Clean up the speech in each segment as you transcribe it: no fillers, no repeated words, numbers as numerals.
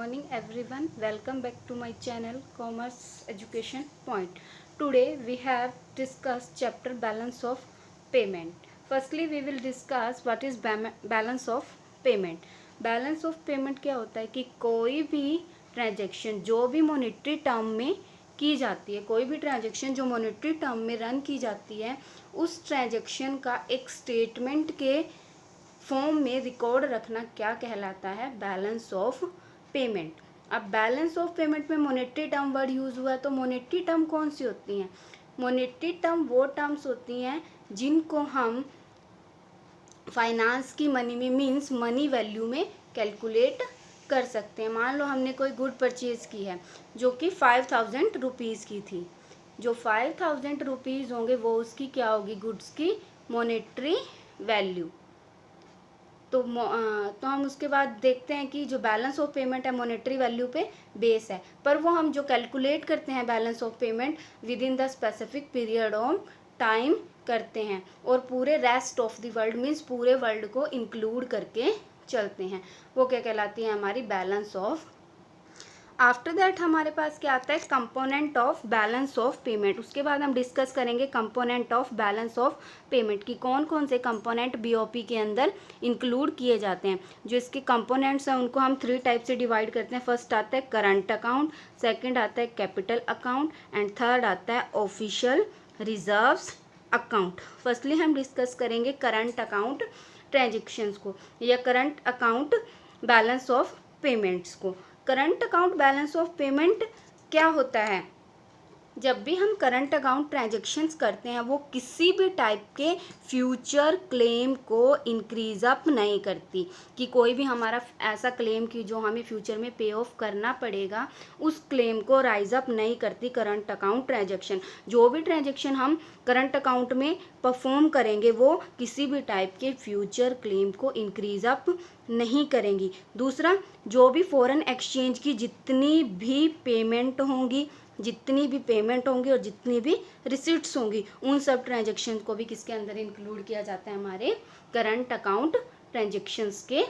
morning everyone. Welcome back to my channel Commerce Education Point. Today we have discussed chapter balance of payment. Firstly we will discuss what is balance of payment. Balance of payment क्या होता है कि कोई भी transaction जो भी monetary term में की जाती है, कोई भी ट्रांजेक्शन जो मॉनेटरी टर्म में रन की जाती है, उस ट्रांजेक्शन का एक स्टेटमेंट के फॉर्म में रिकॉर्ड रखना क्या कहलाता है? Balance of payment. अब बैलेंस ऑफ पेमेंट में मॉनेटरी टर्म वर्ड यूज हुआ है, तो मॉनेटरी टर्म कौन सी होती हैं? मॉनेटरी टर्म वो टर्म्स होती हैं जिनको हम फाइनेंस की मनी में मीन्स मनी वैल्यू में कैलकुलेट कर सकते हैं। मान लो हमने कोई गुड परचेज की है जो कि 5000 रुपीज़ की थी। जो 5000 रुपीज़ होंगे वो उसकी क्या होगी? गुड्स की मॉनेटरी वैल्यू। तो हम उसके बाद देखते हैं कि जो बैलेंस ऑफ पेमेंट है मॉनेटरी वैल्यू पे बेस है, पर वो हम जो कैलकुलेट करते हैं balance of payment with in the specific period of time करते हैं और पूरे rest of the world means पूरे वर्ल्ड को इंक्लूड करके चलते हैं। वो क्या कहलाती है? हमारी बैलेंस ऑफ। आफ्टर दैट हमारे पास क्या आता है? Component of balance of payment. उसके बाद हम डिस्कस करेंगे component of balance of payment की कौन कौन से कंपोनेंट बीओपी के अंदर इंक्लूड किए जाते हैं। जो इसके कंपोनेंट्स हैं उनको हम 3 टाइप से डिवाइड करते हैं। फर्स्ट आता है करंट अकाउंट, सेकंड आता है कैपिटल अकाउंट एंड थर्ड आता है ऑफिशियल रिजर्व्स अकाउंट। फर्स्टली हम डिस्कस करेंगे करंट अकाउंट ट्रांजेक्शन्स को या current account balance of payments को। Current account balance of payment क्या होता है? जब भी हम करंट अकाउंट ट्रांजेक्शन्स करते हैं वो किसी भी टाइप के फ्यूचर क्लेम को इंक्रीज अप नहीं करती कि कोई भी हमारा ऐसा क्लेम कि जो हमें फ्यूचर में पे ऑफ करना पड़ेगा उस क्लेम को राइज अप नहीं करती करंट अकाउंट ट्रांजेक्शन। जो भी ट्रांजेक्शन हम करंट अकाउंट में परफॉर्म करेंगे वो किसी भी टाइप के फ्यूचर क्लेम को इंक्रीज अप नहीं करेंगी। दूसरा, जो भी फॉरेन एक्सचेंज की जितनी भी पेमेंट होंगी और जितनी भी रिसीट्स होंगी उन सब ट्रांजेक्शन को भी किसके अंदर इंक्लूड किया जाता है? हमारे करंट अकाउंट ट्रांजेक्शन्स के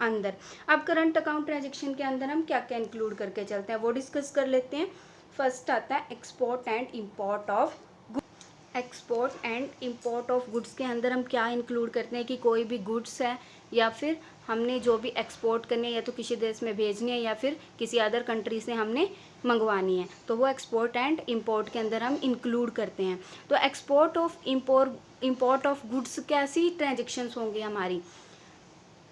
अंदर। अब करंट अकाउंट ट्रांजेक्शन के अंदर हम क्या क्या इंक्लूड करके चलते हैं वो डिस्कस कर लेते हैं। फर्स्ट आता है export and import of goods. Export and import of goods के अंदर हम क्या इंक्लूड करते हैं कि कोई भी गुड्स है या फिर हमने जो भी एक्सपोर्ट करनी है या तो किसी देश में भेजनी है या फिर किसी अदर कंट्री से हमने मंगवानी है, तो वो एक्सपोर्ट एंड इंपोर्ट के अंदर हम इंक्लूड करते हैं। तो export of import of goods कैसी ट्रांजेक्शन्स होंगी हमारी?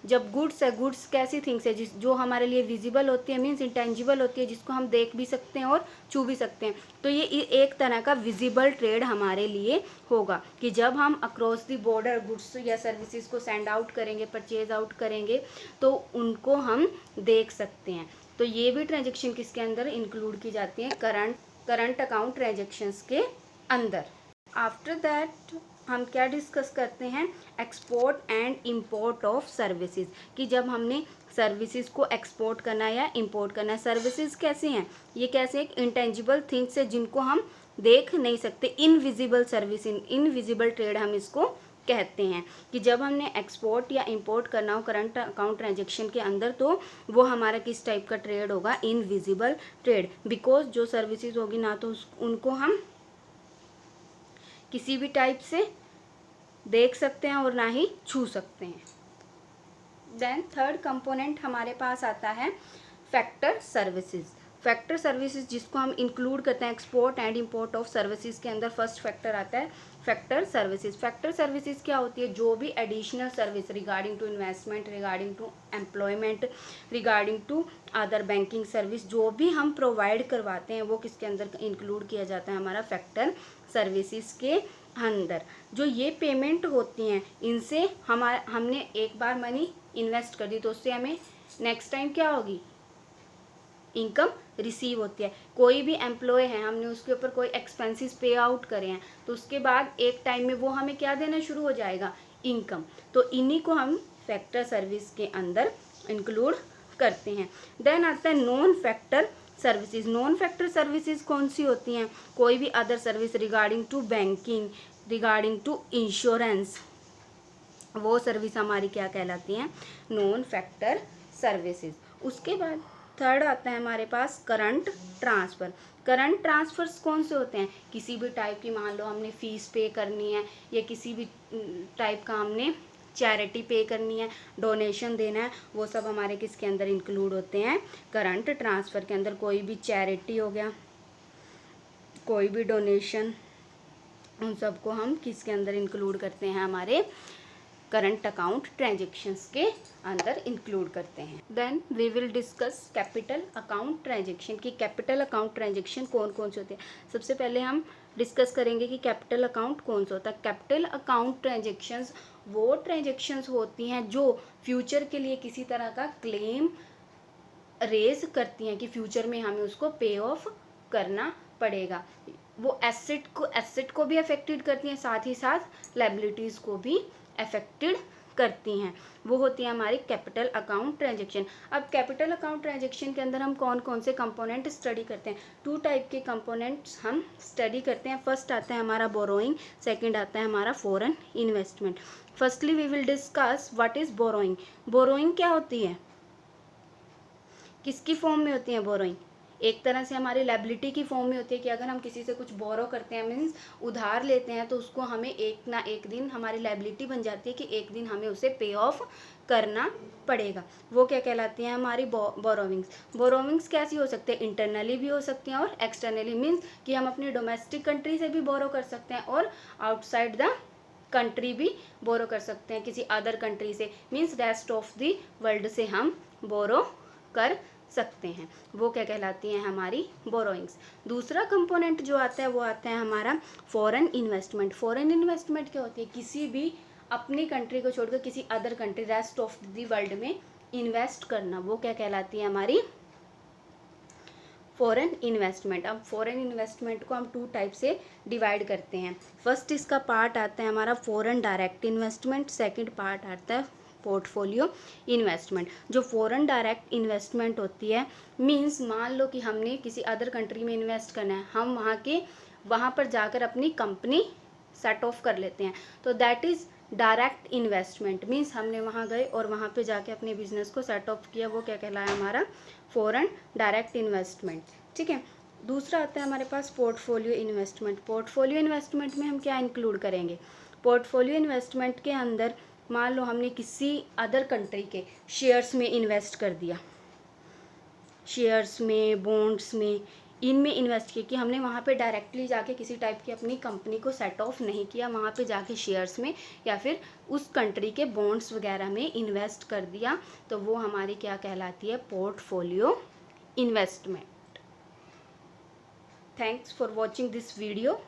जब गुड्स है, गुड्स कैसी थिंग्स है जो हमारे लिए विजिबल होती है मीन्स इंटेंजिबल होती है, जिसको हम देख भी सकते हैं और छू भी सकते हैं। तो ये एक तरह का विजिबल ट्रेड हमारे लिए होगा कि जब हम अक्रॉस द बॉर्डर गुड्स या सर्विसेज को सेंड आउट करेंगे, परचेज आउट करेंगे तो उनको हम देख सकते हैं। तो ये भी ट्रांजेक्शन किसके अंदर इंक्लूड की जाती है? करंट अकाउंट ट्रांजेक्शन्स के अंदर। आफ्टर दैट हम क्या डिस्कस करते हैं? Export and import of services कि जब हमने सर्विसेज को एक्सपोर्ट करना है या इंपोर्ट करना है। सर्विसेज कैसे हैं? ये कैसे एक इंटेंजिबल थिंग्स है जिनको हम देख नहीं सकते। इनविजिबल सर्विस, इनविजिबल ट्रेड हम इसको कहते हैं कि जब हमने एक्सपोर्ट या इंपोर्ट करना हो करंट अकाउंट ट्रांजेक्शन के अंदर तो वो हमारा किस टाइप का ट्रेड होगा? Invisible trade. बिकॉज जो सर्विसेज होगी ना तो उनको हम किसी भी टाइप से देख सकते हैं और ना ही छू सकते हैं। देन थर्ड कंपोनेंट हमारे पास आता है फैक्टर सर्विसेज। फैक्टर सर्विसेज जिसको हम इंक्लूड करते हैं export and import of services के अंदर फर्स्ट फैक्टर आता है फैक्टर सर्विसेज। फैक्टर सर्विसेज क्या होती है? जो भी additional service regarding to investment, regarding to employment, regarding to other banking service जो भी हम प्रोवाइड करवाते हैं वो किसके अंदर इंक्लूड किया जाता है? हमारा फैक्टर सर्विसेज के अंदर। जो ये पेमेंट होती हैं इनसे हमने एक बार मनी इन्वेस्ट कर दी तो उससे हमें नेक्स्ट टाइम क्या होगी? इनकम रिसीव होती है। कोई भी एम्प्लॉय है, हमने उसके ऊपर कोई एक्सपेंसेस पे आउट करे हैं तो उसके बाद एक टाइम में वो हमें क्या देना शुरू हो जाएगा? इनकम। तो इन्हीं को हम फैक्टर सर्विस के अंदर इंक्लूड करते हैं। देन आता है non factor services. Non factor services कौन सी होती हैं? कोई भी other service regarding to banking, regarding to insurance, वो सर्विस हमारी क्या कहलाती हैं? Non factor services. उसके बाद थर्ड आता है हमारे पास करंट ट्रांसफ़र। करंट ट्रांसफ़र्स कौन से होते हैं? किसी भी टाइप की, मान लो हमने फ़ीस पे करनी है या किसी भी टाइप का हमने चैरिटी पे करनी है, डोनेशन देना है, वो सब हमारे किसके अंदर इंक्लूड होते हैं? करंट ट्रांसफ़र के अंदर। कोई भी चैरिटी हो गया, कोई भी डोनेशन, उन सबको हम किसके अंदर इंक्लूड करते हैं? हमारे करंट अकाउंट ट्रांजेक्शन्स के अंदर इंक्लूड करते हैं। Then we will discuss capital account transaction की कैपिटल अकाउंट ट्रांजेक्शन कौन कौन से होते हैं। सबसे पहले हम डिस्कस करेंगे कि कैपिटल अकाउंट कौन सा होता है। कैपिटल अकाउंट ट्रांजेक्शन्स वो ट्रांजेक्शन्स होती हैं जो फ्यूचर के लिए किसी तरह का क्लेम रेज करती हैं कि फ्यूचर में हमें उसको पे ऑफ करना पड़ेगा। वो एसेट को भी अफेक्टेड करती हैं, साथ ही साथ लायबिलिटीज़ को भी अफेक्टेड करती हैं। वो होती है हमारी कैपिटल अकाउंट ट्रांजेक्शन। अब कैपिटल अकाउंट ट्रांजेक्शन के अंदर हम कौन कौन से कंपोनेंट स्टडी करते हैं? 2 टाइप के कंपोनेंट्स हम स्टडी करते हैं। फर्स्ट आता है हमारा बोरोइंग, सेकंड आता है हमारा foreign investment. Firstly we will discuss what is borrowing. Borrowing क्या होती है? किसकी फॉर्म में होती है बोरोइंग? एक तरह से हमारी लायबिलिटी की फॉर्म में होती है कि अगर हम किसी से कुछ बोरो करते हैं, मीन्स उधार लेते हैं, तो उसको हमें एक ना एक दिन हमारी लायबिलिटी बन जाती है कि एक दिन हमें उसे पे ऑफ करना पड़ेगा। वो क्या कहलाती हैं? हमारी बोरोविंग्स। बोरोविंग्स कैसी हो सकती है? इंटरनली भी हो सकती हैं और एक्सटर्नली, मीन्स कि हम अपनी डोमेस्टिक कंट्री से भी बोरो कर सकते हैं और आउटसाइड द कंट्री भी बोरो कर सकते हैं, किसी अदर कंट्री से, means rest of the world से हम बोरो कर सकते हैं। वो क्या कहलाती हैं? हमारी बोरोइंग्स। दूसरा कंपोनेंट जो आता है वो आता है हमारा फॉरेन इन्वेस्टमेंट। फॉरेन इन्वेस्टमेंट क्या होती है? किसी भी अपनी कंट्री को छोड़कर किसी other country, rest of the world में इन्वेस्ट करना, वो क्या कहलाती है? हमारी फॉरेन इन्वेस्टमेंट। अब फॉरेन इन्वेस्टमेंट को हम 2 टाइप से डिवाइड करते हैं। फर्स्ट इसका पार्ट आता है हमारा foreign direct investment, second part आता है पोर्टफोलियो इन्वेस्टमेंट। जो फॉरेन डायरेक्ट इन्वेस्टमेंट होती है, मींस मान लो कि हमने किसी अदर कंट्री में इन्वेस्ट करना है, हम वहाँ पर जाकर अपनी कंपनी सेट ऑफ कर लेते हैं, तो that is direct investment. Means हमने वहाँ गए और वहाँ पे जाके अपने बिजनेस को सेट ऑफ किया, वो क्या कहलाया? हमारा फॉरेन डायरेक्ट इन्वेस्टमेंट। ठीक है। दूसरा आता है हमारे पास पोर्टफोलियो इन्वेस्टमेंट। पोर्टफोलियो इन्वेस्टमेंट में हम क्या इंक्लूड करेंगे? पोर्टफोलियो इन्वेस्टमेंट के अंदर मान लो हमने किसी अदर कंट्री के शेयर्स में इन्वेस्ट कर दिया, शेयर्स में, बॉन्ड्स में, इनमें इन्वेस्ट किया कि हमने वहाँ पे डायरेक्टली जाके किसी टाइप की अपनी कंपनी को सेट ऑफ नहीं किया, वहाँ पे जाके शेयर्स में या फिर उस कंट्री के बॉन्ड्स वगैरह में इन्वेस्ट कर दिया, तो वो हमारी क्या कहलाती है? Portfolio investment. Thanks for watching this video.